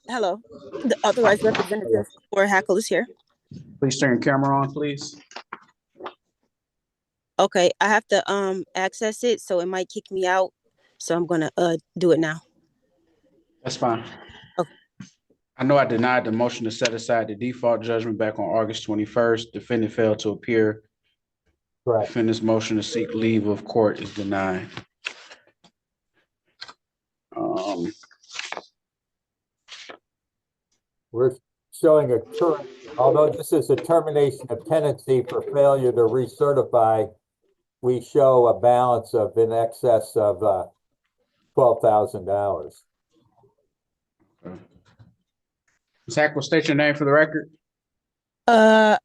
Hello. The authorized representative for Hackle is here. Please turn your camera on, please. Okay, I have to access it, so it might kick me out. So I'm gonna do it now. That's fine. Okay. I know I denied the motion to set aside the default judgment back on August 21st. Defendant failed to appear. Correct. Defendant's motion to seek leave of court is denied. We're showing although this is a termination of tenancy for failure to recertify, we show a balance of in excess of $12,000. Ms. Hackle, state your name for the record. I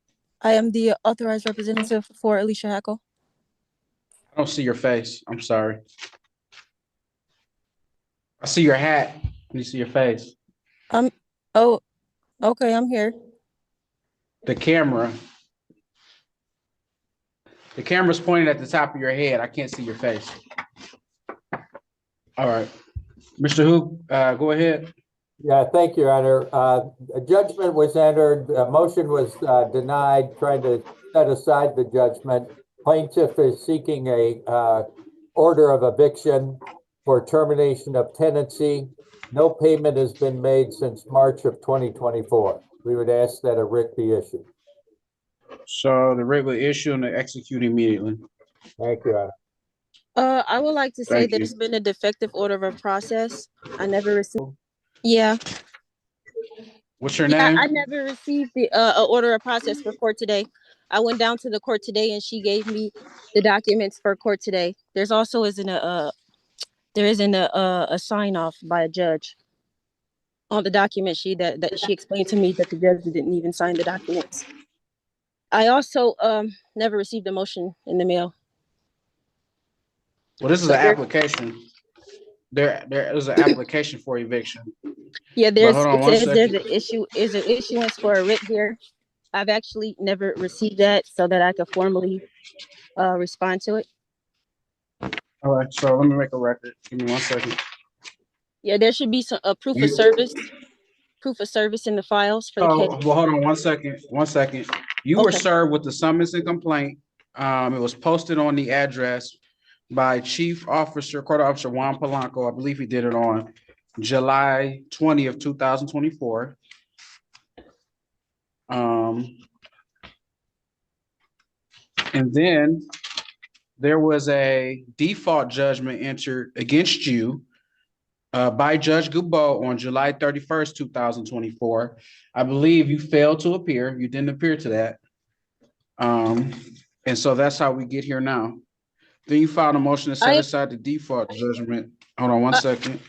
am the authorized representative for Alicia Hackle. I don't see your face. I'm sorry. I see your hat. Let me see your face. Oh, okay, I'm here. The camera's pointing at the top of your head. I can't see your face. All right. Mr. Hu, go ahead. Yeah, thank you, Your Honor. A judgment was entered, a motion was denied, trying to set aside the judgment. Plaintiff is seeking a order of eviction for termination of tenancy. No payment has been made since March of 2024. We would ask that a writ be issued. So the writ will issue and execute immediately. Thank you, Your Honor. I would like to say there's been a defective order of process. I never received. Yeah. What's your name? I never received the order of process for court today. I went down to the court today and she gave me the documents for court today. There's also isn't a sign off by a judge on the document sheet that she explained to me that the judge didn't even sign the documents. I also never received a motion in the mail. Well, this is an application. There is an application for eviction. Yeah, there's an issuance for a writ here. I've actually never received that so that I could formally respond to it. All right, so let me make a record. Give me 1 second. Yeah, there should be some proof of service in the files for the case. Well, hold on 1 second. 1 second. You were served with the summons and complaint. It was posted on the address by Chief Officer, Court Officer Juan Polanco. I believe he did it on July 20th, 2024. And then there was a default judgment entered against you by Judge Goubeau on July 31st, 2024. I believe you failed to appear. You didn't appear to that. And so that's how we get here now. Then you filed a motion to set aside the default judgment. Hold on 1 second.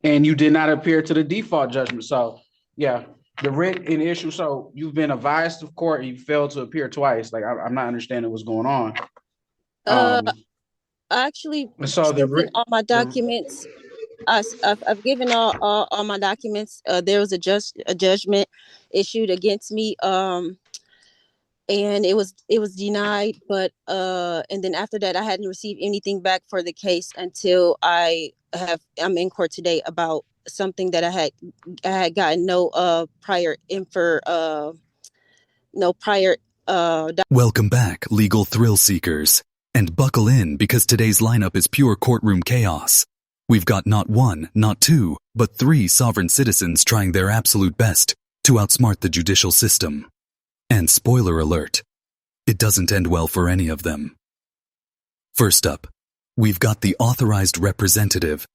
And you did not appear to the default judgment. So yeah, the writ in issue. So you've been advised of court and you failed to appear twice. Like I'm not understanding what's going on. Actually, so all my documents. I've given all my documents. There was a judgment issued against me. And it was denied. But and then after that, I hadn't received anything back for the case until I'm in court today about something that I had gotten no prior. Welcome back, legal thrill seekers. And buckle in because today's lineup is pure courtroom chaos. We've got not one, not two, but three sovereign citizens trying their absolute best to outsmart the judicial system. And spoiler alert, it doesn't end well for any of them. First up, we've got the authorized representative,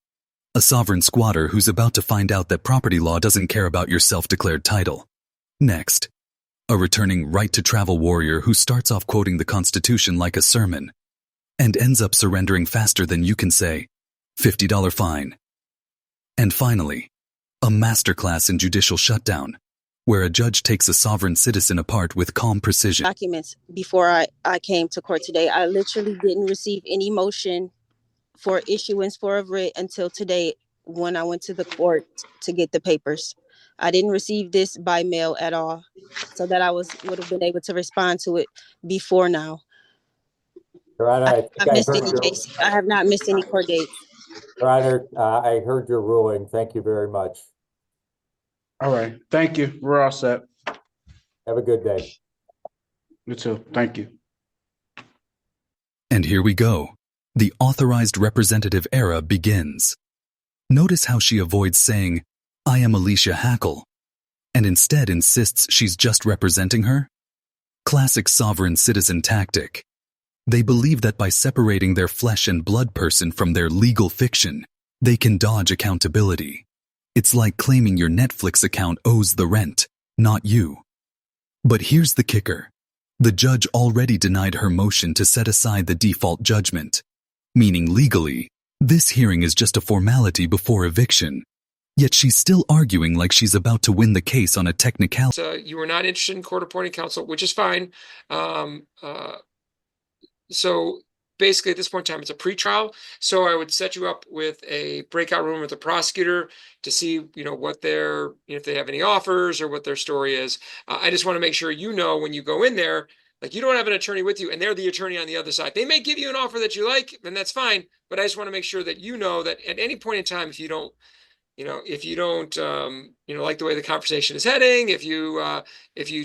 a sovereign squatter who's about to find out that property law doesn't care about your self-declared title. Next, a returning right-to-travel warrior who starts off quoting the Constitution like a sermon and ends up surrendering faster than you can say, $50 fine. And finally, a masterclass in judicial shutdown, where a judge takes a sovereign citizen apart with calm precision. Documents before I came to court today. I literally didn't receive any motion for issuance for a writ until today when I went to the court to get the papers. I didn't receive this by mail at all, so that I would have been able to respond to it before now. Your Honor, I think I've I missed heard any your, case. I have not missed any court dates. Your Honor, I heard your ruling. Thank you very much. All right. Thank you. We're all set. Have a good day. You too. Thank you. And here we go. The authorized representative era begins. Notice how she avoids saying, I am Alicia Hackle, and instead insists she's just representing her? Classic sovereign citizen tactic. They believe that by separating their flesh and blood person from their legal fiction, they can dodge accountability. It's like claiming your Netflix account owes the rent, not you. But here's the kicker. The judge already denied her motion to set aside the default judgment, meaning legally, this hearing is just a formality before eviction. Yet she's still arguing like she's about to win the case on a technicality. You were not interested in court-appointed counsel, which is fine. So basically, at this point in time, it's a pretrial. So I would set you up with a breakout room with the prosecutor to see, what their, if they have any offers or what their story is. I just want to make sure when you go in there, like you don't have an attorney with you and they're the attorney on the other side. They may give you an offer that you like, and that's fine. But I just want to make sure that that at any point in time, if you don't like the way the conversation is heading, if you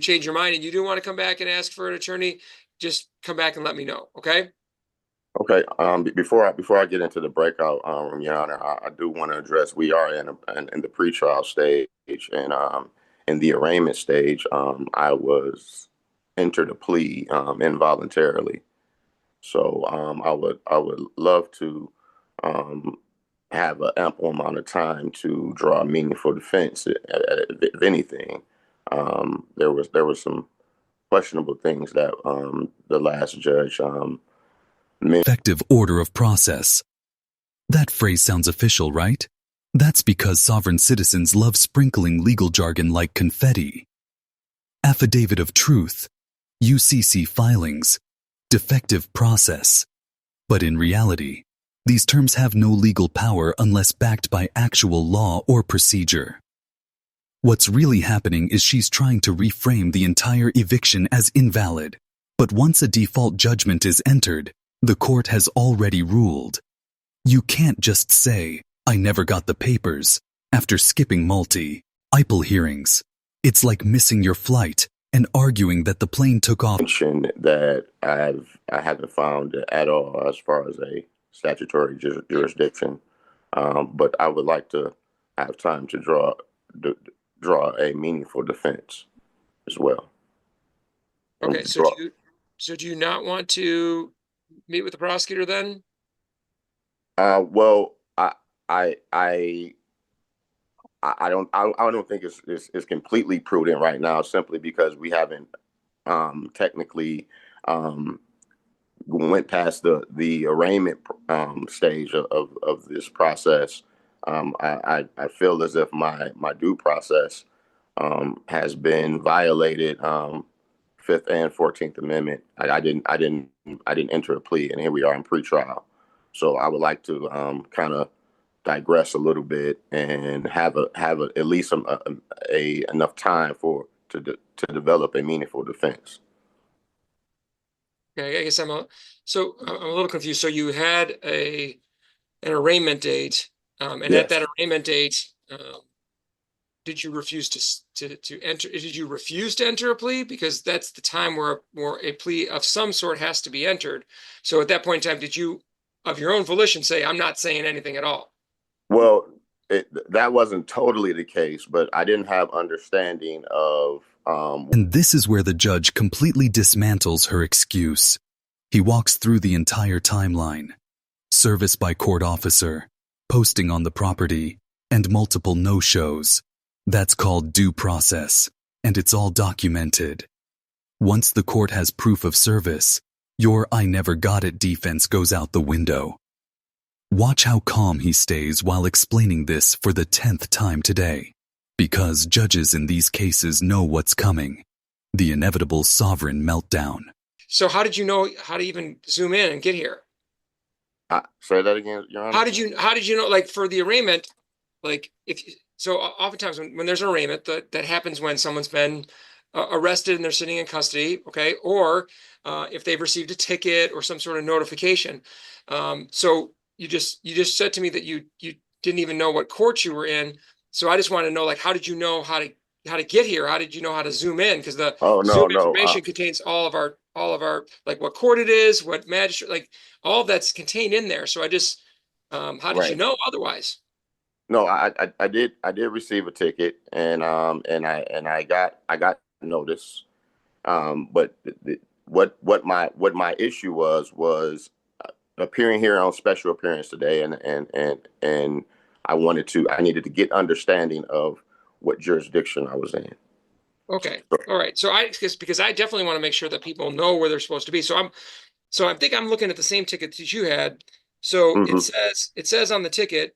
change your mind and you do want to come back and ask for an attorney, just come back and let me know. Okay. Okay. Before I get into the breakout room, Your Honor, I do want to address we are in the pretrial stage, and in the arraignment stage, I was entered a plea involuntarily. So I would love to have an ample amount of time to draw a meaningful defense. If anything, there was some questionable things that the last judge Effective order of process. That phrase sounds official, right? That's because sovereign citizens love sprinkling legal jargon like confetti. Affidavit of truth, UCC filings, defective process. But in reality, these terms have no legal power unless backed by actual law or procedure. What's really happening is she's trying to reframe the entire eviction as invalid. But once a default judgment is entered, the court has already ruled. You can't just say, I never got the papers, after skipping multi-IPL hearings. It's like missing your flight and arguing that the plane took off. That I haven't found at all as far as a statutory jurisdiction, but I would like to have time to draw a meaningful defense as well. Okay, so do you not want to meet with the prosecutor then? Well, I don't think it's completely prudent right now, simply because we haven't technically went past the arraignment stage of this process. I feel as if my due process has been violated. Fifth and 14th Amendment. I didn't enter a plea, and here we are in pretrial. So I would like to kind of digress a little bit and have at least enough time to develop a meaningful defense. Okay, I guess I'm a little confused. So you had an arraignment date, and Yes. at that arraignment date, did you refuse to enter? Did you refuse to enter a plea? Because that's the time where a plea of some sort has to be entered. So at that point in time, did you, of your own volition, say, I'm not saying anything at all? Well, that wasn't totally the case, but I didn't have understanding of. And this is where the judge completely dismantles her excuse. He walks through the entire timeline. Service by court officer, posting on the property, and multiple no-shows. That's called due process, and it's all documented. Once the court has proof of service, your I never got it defense goes out the window. Watch how calm he stays while explaining this for the 10th time today. Because judges in these cases know what's coming. The inevitable sovereign meltdown. So how did you know how to even zoom in and get here? Say that again, Your Honor. How did you know, like for the arraignment, like so oftentimes when there's an arraignment that happens when someone's been arrested and they're sitting in custody, okay, or if they've received a ticket or some sort of notification. So you just said to me that you didn't even know what court you were in. So I just want to know, like, how did you know how to get here? How did you know how to zoom in? Because the Oh, Zoom no, no. information contains all of our like what court it is, what magistrate, like all of that's contained in there. So I just how did you Right. know otherwise? No, I did receive a ticket, and I got notice. But what my issue was appearing here on special appearance today, and I needed to get understanding of what jurisdiction I was in. Okay. All right. So because I definitely want to make sure that people know where they're supposed to be. So I think I'm looking at the same ticket that you had. So Hmm. it says on the ticket,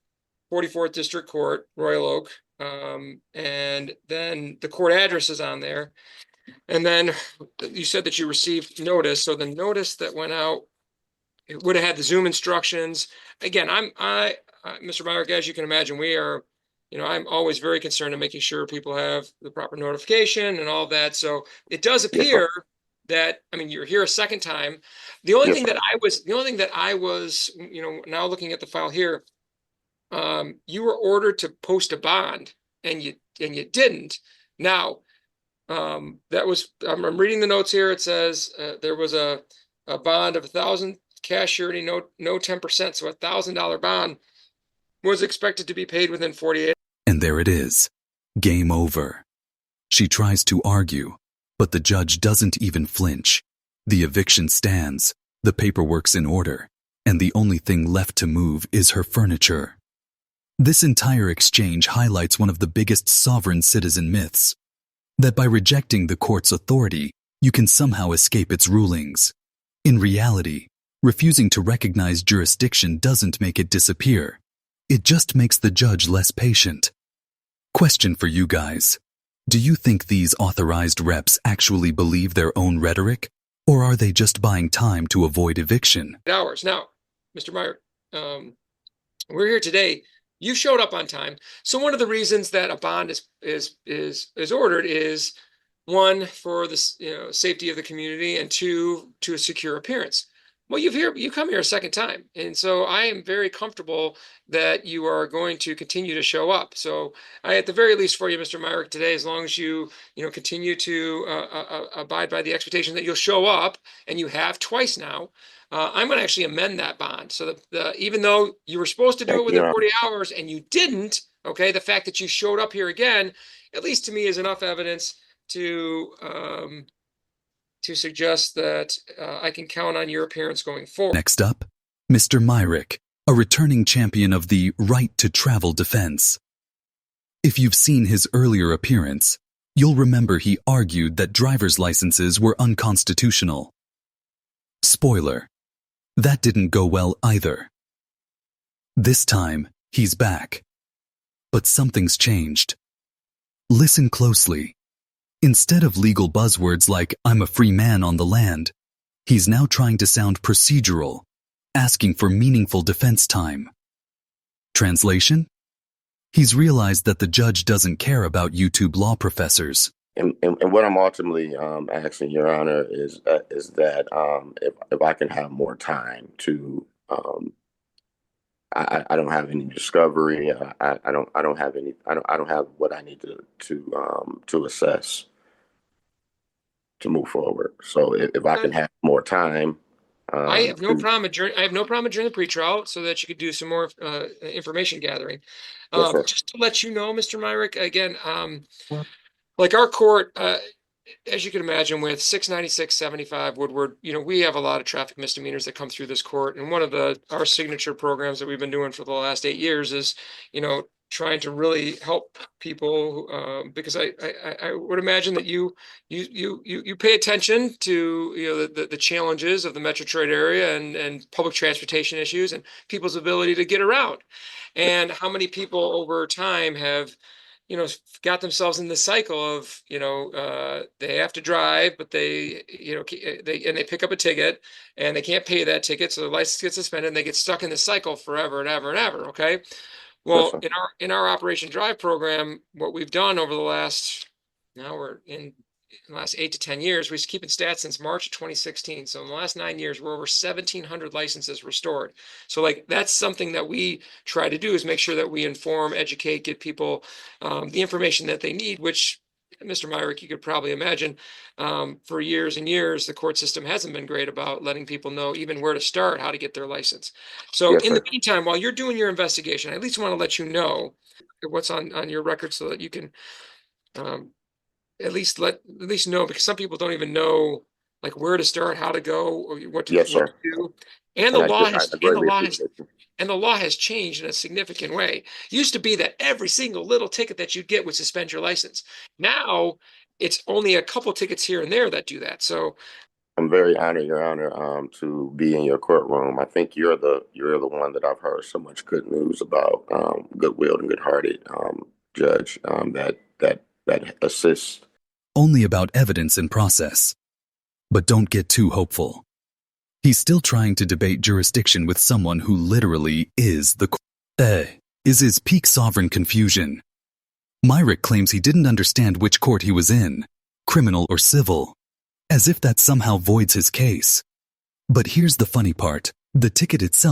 44th District Court, Royal Oak. And then the court address is on there. And then you said that you received notice. So the notice that went out, it would have had the Zoom instructions. Again, Mr. Myrick, as you can imagine, we are, I'm always very concerned in making sure people have the proper notification and all that. So it does Yes, sir. appear that, I mean, you're here a second time. Yes, sir. The only thing that I was, now looking at the file here, you were ordered to post a bond and you didn't. Now, that was, I'm reading the notes here. It says there was a bond of 1,000 cash surety, no 10%. So $1,000 bond was expected to be paid within 48. And there it is. Game over. She tries to argue, but the judge doesn't even flinch. The eviction stands, the paperwork's in order, and the only thing left to move is her furniture. This entire exchange highlights one of the biggest sovereign citizen myths, that by rejecting the court's authority, you can somehow escape its rulings. In reality, refusing to recognize jurisdiction doesn't make it disappear. It just makes the judge less patient. Question for you guys. Do you think these authorized reps actually believe their own rhetoric, or are they just buying time to avoid eviction? Hours. Now, Mr. Meyer, we're here today. You showed up on time. So one of the reasons that a bond is ordered is, one, for the safety of the community, and two, to a secure appearance. Well, you come here a second time, and so I am very comfortable that you are going to continue to show up. So I, at the very least, for you, Mr. Myrick, today, as long as you continue to abide by the expectation that you'll show up, and you have twice now, I'm going to actually amend that bond. So that even though you were supposed to do Thank it you, within Your 40 hours and you didn't, okay, the fact that you showed up here again, at least to me, is enough evidence to suggest that I can count on your appearance going forward. Next up, Mr. Myrick, a returning champion of the right to travel defense. If you've seen his earlier appearance, you'll remember he argued that driver's licenses were unconstitutional. Spoiler, that didn't go well either. This time, he's back. But something's changed. Listen closely. Instead of legal buzzwords like, "I'm a free man on the land," he's now trying to sound procedural, asking for meaningful defense time. Translation? He's realized that the judge doesn't care about YouTube law professors. And what I'm ultimately asking, Your Honor, is that if I can have more time to, I don't have any discovery. I don't have any. I don't have what I need to assess to move forward. So if I can have more time, I have no problem adjourning the pretrial so that you could do some more information gathering. yes, sir. Just to let you know, Mr. Myrick, again, like our court, as you can imagine, with 69675 Woodward, we have a lot of traffic misdemeanors that come through this court. And one of our signature programs that we've been doing for the last 8 years is, trying to really help people, because I would imagine that you pay attention to the challenges of the Metro Detroit area and public transportation issues and people's ability to get around, and how many people over time have got themselves in the cycle of they have to drive, but they pick up a ticket and they can't pay that ticket, so their license gets suspended and they get stuck in the cycle forever and ever and ever. Okay. Yes, Well, sir. in our Operation Drive program, what we've done over the last, now we're in in the last 8 to 10 years. We're keeping stats since March of 2016. So in the last 9 years, we're over 1,700 licenses restored. So like that's something that we try to do, is make sure that we inform, educate, get people the information that they need, which Mr. Myrick, you could probably imagine, for years and years, the court system hasn't been great about letting people know even where to start, how to get their license. So Yes, in sir. the meantime, while you're doing your investigation, I at least want to let you know what's on your record so that you can at least know, because some people don't even know like where to start, how to go, or what to Yes, sir. do. And And I greatly appreciate you. the law has changed in a significant way. It used to be that every single little ticket that you'd get would suspend your license. Now it's only a couple tickets here and there that do that. So I'm very honored, Your Honor, to be in your courtroom. I think you're the one that I've heard so much good news about, goodwill and good-hearted judge that assists. Only about evidence and process. But don't get too hopeful. He's still trying to debate jurisdiction with someone who literally is the is his peak sovereign confusion. Myrick claims he didn't understand which court he was in, criminal or civil, as if that somehow voids his case. But here's the funny part, the ticket itself